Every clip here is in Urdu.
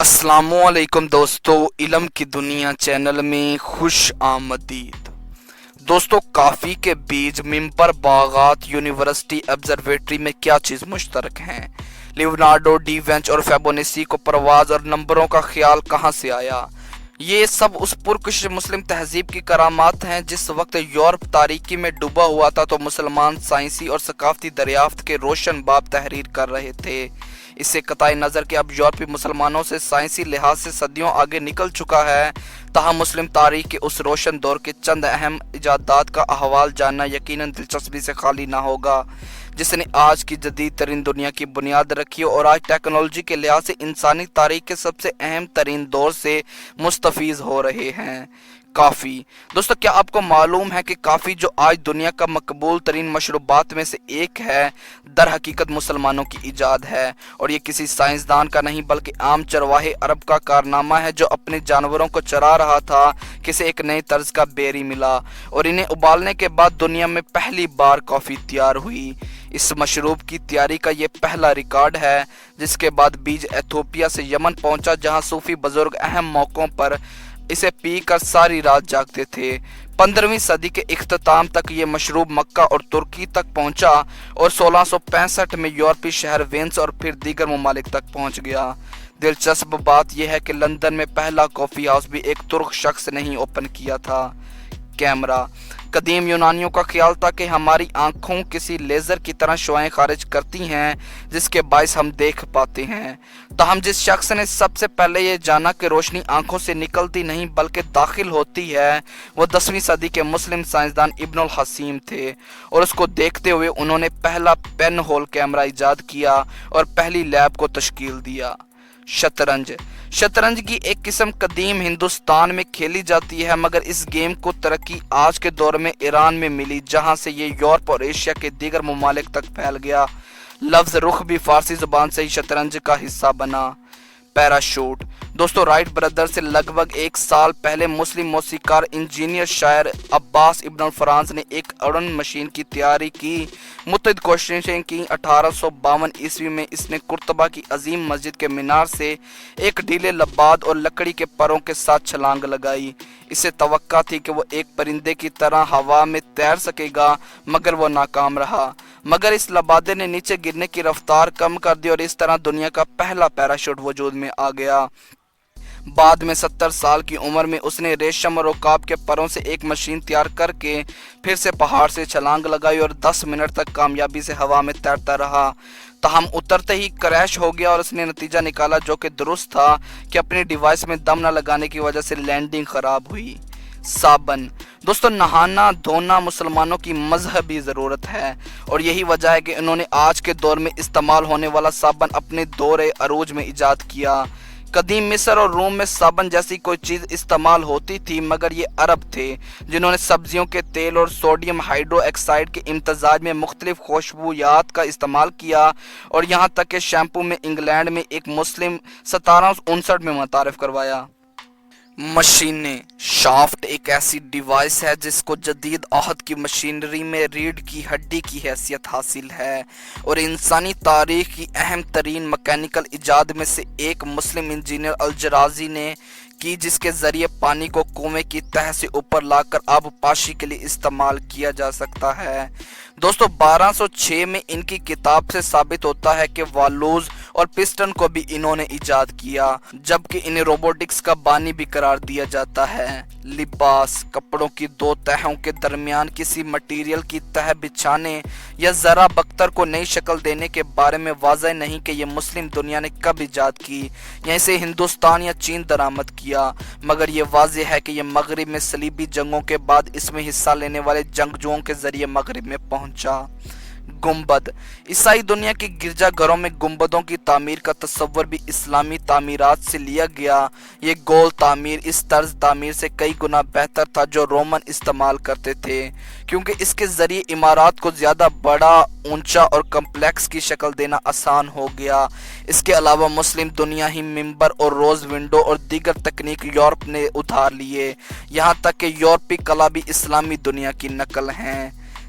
السلام علیکم دوستو، علم کی دنیا چینل میں خوش آمدید۔ دوستو، کافی کے بیج، ممبر، باغات، یونیورسٹی، آبزرویٹری میں کیا چیز مشترک ہیں؟ لیونارڈو ڈی وینچ اور فیبونیسی کو پرواز اور نمبروں کا خیال کہاں سے آیا؟ یہ سب اس پرکشش مسلم تہذیب کی کرامات ہیں جس وقت یورپ تاریکی میں ڈوبا ہوا تھا تو مسلمان سائنسی اور ثقافتی دریافت کے روشن باب تحریر کر رہے تھے۔ اس سے قطع نظر کہ اب یورپی مسلمانوں سے سائنسی لحاظ سے صدیوں آگے نکل چکا ہے، تاہم مسلم تاریخ کے اس روشن دور کے چند اہم ایجادات کا احوال جاننا یقیناً دلچسپی سے خالی نہ ہوگا، جس نے آج کی جدید ترین دنیا کی بنیاد رکھی اور آج ٹیکنالوجی کے لحاظ سے انسانی تاریخ کے سب سے اہم ترین دور سے مستفیض ہو رہے ہیں۔ کافی دوستو، کیا آپ کو معلوم ہے کہ کافی جو آج دنیا کا مقبول ترین مشروبات میں سے ایک ہے، در حقیقت مسلمانوں کی ایجاد ہے، اور یہ کسی سائنسدان کا نہیں بلکہ عام چرواہے عرب کا کارنامہ ہے جو اپنے جانوروں کو چرا رہا تھا کہ اسے ایک نئے طرز کا بیری ملا اور انہیں ابالنے کے بعد دنیا میں پہلی بار کافی تیار ہوئی۔ اس مشروب کی تیاری کا یہ پہلا ریکارڈ ہے، جس کے بعد بیج ایتھوپیا سے یمن پہنچا جہاں صوفی بزرگ اہم موقعوں پر اسے پی کر ساری رات جاگتے تھے۔ 15ویں صدی کے اختتام تک یہ مشروب مکہ اور ترکی تک پہنچا اور 1665 میں یورپی شہر وینس اور پھر دیگر ممالک تک پہنچ گیا۔ دلچسپ بات یہ ہے کہ لندن میں پہلا کافی ہاؤس بھی ایک ترک شخص نے ہی اوپن کیا تھا۔ کیمرہ قدیم یونانیوں کا خیال تھا کہ ہماری آنکھوں کسی لیزر کی طرح شعاعیں خارج کرتی ہیں جس کے باعث ہم دیکھ پاتے ہیں، تاہم جس شخص نے سب سے پہلے یہ جانا کہ روشنی آنکھوں سے نکلتی نہیں بلکہ داخل ہوتی ہے، وہ 10ویں صدی کے مسلم سائنسدان ابن الحسیم تھے، اور اس کو دیکھتے ہوئے انہوں نے پہلا پین ہول کیمرہ ایجاد کیا اور پہلی لیب کو تشکیل دیا۔ شطرنج کی ایک قسم قدیم ہندوستان میں کھیلی جاتی ہے، مگر اس گیم کو ترقی آج کے دور میں ایران میں ملی جہاں سے یہ یورپ اور ایشیا کے دیگر ممالک تک پھیل گیا۔ لفظ رخ بھی فارسی زبان سے ہی شطرنج کا حصہ بنا۔ پیراشوٹ دوستو، رائٹ برادر سے لگ بھگ 1 سال پہلے مسلم موسیقار، انجینئر، شاعر عباس ابن الفرانس نے ایک اڑن مشین کی تیاری کی۔ متعدد کوششیں کی۔ 1852 عیسوی میں اس نے قرطبہ کی عظیم مسجد کے مینار سے ایک ڈھیلے لباد اور لکڑی کے پروں کے ساتھ چھلانگ لگائی۔ اسے توقع تھی کہ وہ ایک پرندے کی طرح ہوا میں تیر سکے گا، مگر وہ ناکام رہا، مگر اس لبادے نے نیچے گرنے کی رفتار کم کر دی اور اس طرح دنیا کا پہلا پیراشوٹ وجود میں آ گیا۔ بعد میں 70 سال کی عمر میں اس نے ریشم اور عقاب کے پروں سے ایک مشین تیار کر کے پھر سے پہاڑ سے چھلانگ لگائی اور 10 منٹ تک کامیابی سے ہوا میں تیرتا رہا، تاہم اترتے ہی کریش ہو گیا اور اس نے نتیجہ نکالا جو کہ درست تھا کہ اپنی ڈیوائس میں دم نہ لگانے کی وجہ سے لینڈنگ خراب ہوئی۔ صابن دوستو، نہانا دھونا مسلمانوں کی مذہبی ضرورت ہے، اور یہی وجہ ہے کہ انہوں نے آج کے دور میں استعمال ہونے والا صابن اپنے دور عروج میں ایجاد کیا۔ قدیم مصر اور روم میں صابن جیسی کوئی چیز استعمال ہوتی تھی، مگر یہ عرب تھے جنہوں نے سبزیوں کے تیل اور سوڈیم ہائیڈرو ایکسائڈ کے امتزاج میں مختلف خوشبویات کا استعمال کیا، اور یہاں تک کہ شیمپو میں انگلینڈ میں ایک مسلم 1759 میں متعارف کروایا۔ مشینیں شافٹ ایک ایسی ڈیوائس ہے جس کو جدید عہد کی مشینری میں ریڑھ کی ہڈی کی حیثیت حاصل ہے، اور انسانی تاریخ کی اہم ترین مکینیکل ایجاد میں سے ایک مسلم انجینئر الجرازی نے کی، جس کے ذریعے پانی کو کنویں کی تہہ سے اوپر لا کر آب پاشی کے لیے استعمال کیا جا سکتا ہے۔ دوستو، 1206 میں ان کی کتاب سے ثابت ہوتا ہے کہ والوز اور پسٹن کو بھی انہوں نے ایجاد کیا، جبکہ انہیں روبوٹکس کا بانی بھی قرار دیا جاتا ہے۔ لباس کپڑوں کی 2 تہوں کے درمیان کسی مٹیریل کی تہ بچھانے یا ذرا بکتر کو نئی شکل دینے کے بارے میں واضح نہیں کہ یہ مسلم دنیا نے کب ایجاد کی یا اسے ہندوستان یا چین درآمد کیا، مگر یہ واضح ہے کہ یہ مغرب میں صلیبی جنگوں کے بعد اس میں حصہ لینے والے جنگجوؤں کے ذریعے مغرب میں پہنچا۔ گنبد عیسائی دنیا کے گرجا گھروں میں گنبدوں کی تعمیر کا تصور بھی اسلامی تعمیرات سے لیا گیا۔ یہ گول تعمیر اس طرز تعمیر سے کئی گنا بہتر تھا جو رومن استعمال کرتے تھے، کیونکہ اس کے ذریعے عمارات کو زیادہ بڑا، اونچا اور کمپلیکس کی شکل دینا آسان ہو گیا۔ اس کے علاوہ مسلم دنیا ہی ممبر اور روز ونڈو اور دیگر تکنیک یورپ نے ادھار لیے، یہاں تک کہ یورپی کلا بھی اسلامی دنیا کی نقل ہیں۔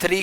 3